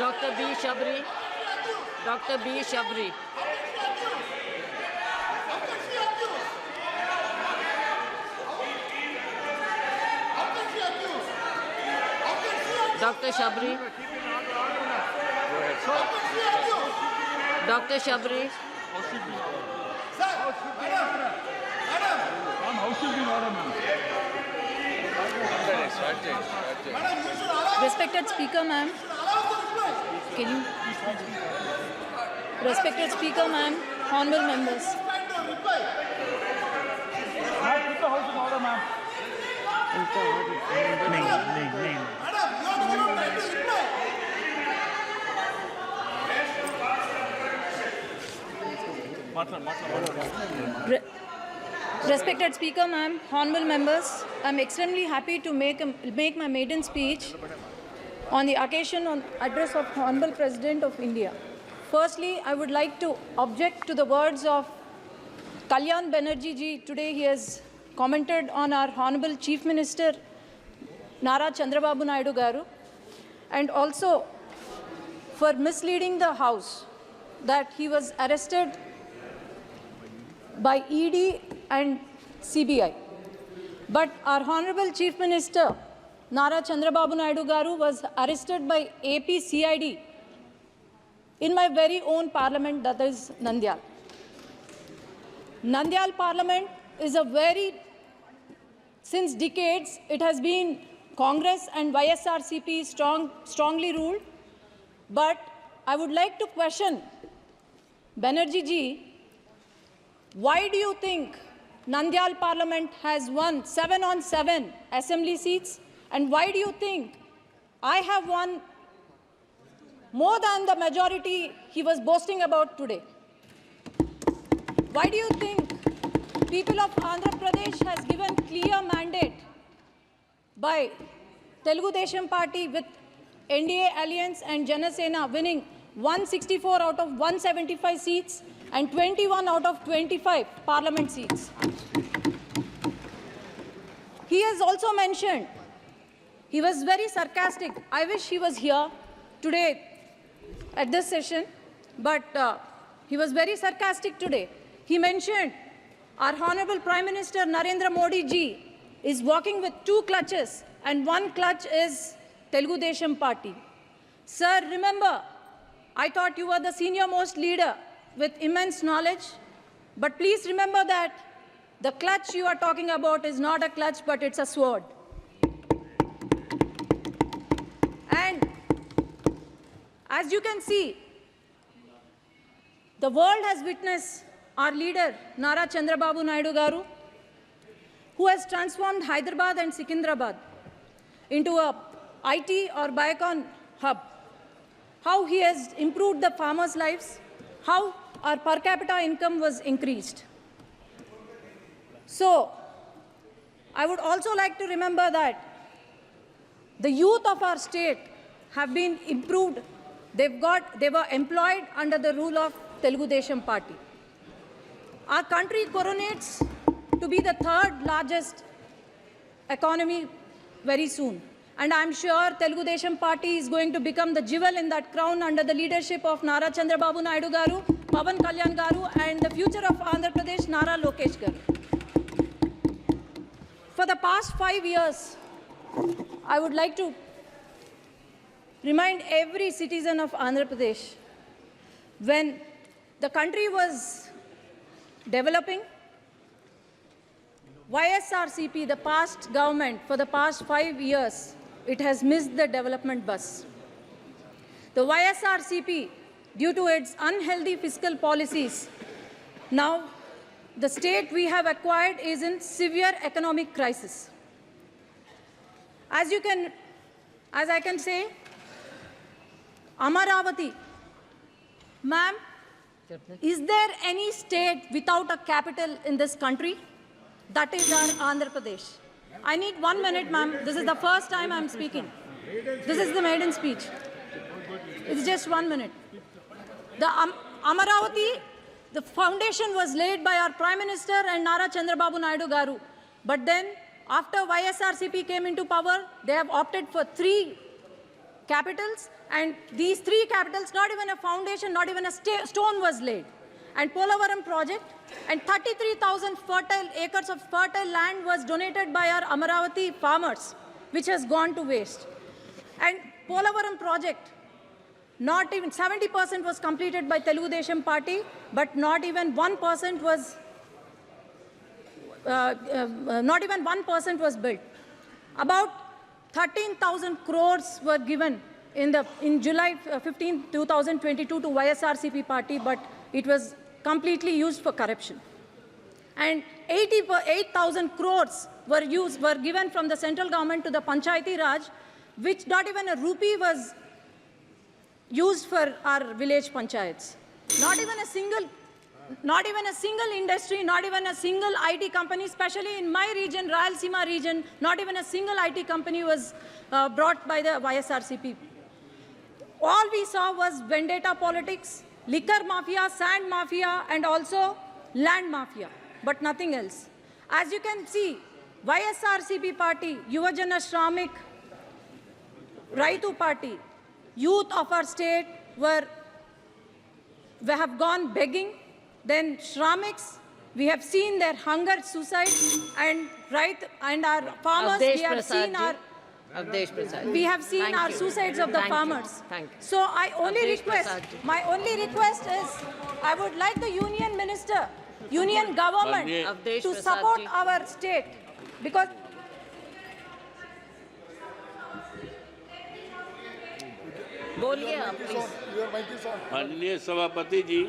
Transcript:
Dr. B. Shabri. Dr. B. Shabri. Dr. Shabri. Dr. Shabri. Respected Speaker, ma'am. Can you? Respected Speaker, ma'am. Honorable members. Respected Speaker, ma'am, honorable members, I'm extremely happy to make my maiden speech on the occasion on address of Honorable President of India. Firstly, I would like to object to the words of Kalyan Banerjee ji. Today he has commented on our Honorable Chief Minister Nara Chandrababu Naidu Garu, and also for misleading the House that he was arrested by ED and CBI. But our Honorable Chief Minister Nara Chandrababu Naidu Garu was arrested by AP CID in my very own parliament, that is Nandyal. Nandyal parliament is since decades, it has been Congress and YSRCP strongly ruled. But I would like to question Banerjee ji, why do you think Nandyal Parliament has won 7 on 7 assembly seats? And why do you think I have won more than the majority he was boasting about today? Why do you think people of Andhra Pradesh has given clear mandate by Telugu Desam Party with NDA Alliance and Janasena winning 164 out of 175 seats and 21 out of 25 parliament seats? He has also mentioned, he was very sarcastic. I wish he was here today at this session, but he was very sarcastic today. He mentioned our Honorable Prime Minister Narendra Modi ji is walking with 2 clutches, and 1 clutch is Telugu Desam Party. Sir, remember, I thought you were the senior most leader with immense knowledge, but please remember that the clutch you are talking about is not a clutch, but it's a sword. And as you can see, the world has witnessed our leader, Nara Chandrababu Naidu Garu, who has transformed Hyderabad and Secunderabad into a IT or Biocon hub. How he has improved the farmers' lives, how our per capita income was increased. So, I would also like to remember that the youth of our state have been improved. They were employed under the rule of Telugu Desam Party. Our country coronates to be the 3rd largest economy very soon. And I'm sure Telugu Desam Party is going to become the jewel in that crown under the leadership of Nara Chandrababu Naidu Garu, Pawan Kalyan Garu, and the future of Andhra Pradesh, Nara Lokesh Garu. For the past 5 years, I would like to remind every citizen of Andhra Pradesh, when the country was developing, YSRCP, the past government, for the past 5 years, it has missed the development bus. The YSRCP, due to its unhealthy fiscal policies, now the state we have acquired is in severe economic crisis. As I can say, Amaravati, ma'am, is there any state without a capital in this country? That is our Andhra Pradesh. I need 1 minute, ma'am. This is the first time I'm speaking. This is the maiden speech. It's just 1 minute. The Amaravati, the foundation was laid by our Prime Minister and Nara Chandrababu Naidu Garu. But then, after YSRCP came into power, they have opted for 3 capitals, and these 3 capitals, not even a foundation, not even a stone was laid. And Polavaram project, and 33,000 acres of fertile land was donated by our Amaravati farmers, which has gone to waste. And Polavaram project, not even 70% was completed by Telugu Desam Party, but not even 1% was built. About 13,000 crores were given in July 15, 2022 to YSRCP party, but it was completely used for corruption. And 8,000 crores were given from the central government to the Panchayati Raj, which not even a rupee was used for our village panchayats. Not even a single industry, not even a single IT company, especially in my region, Rayalaseema region, not even a single IT company was brought by the YSRCP. All we saw was vendetta politics, liquor mafia, sand mafia, and also land mafia, but nothing else. As you can see, YSRCP party, Yuvajana Shramik, Raitu party, youth of our state have gone begging. Then Shramiks, we have seen their hunger, suicide, and our farmers, we have seen our suicides of the farmers. Thank you. So my only request is, I would like the union minister, union government Avdesh to Prasad support ji. our state, because बोलिए आप please. माननीय सभापति जी,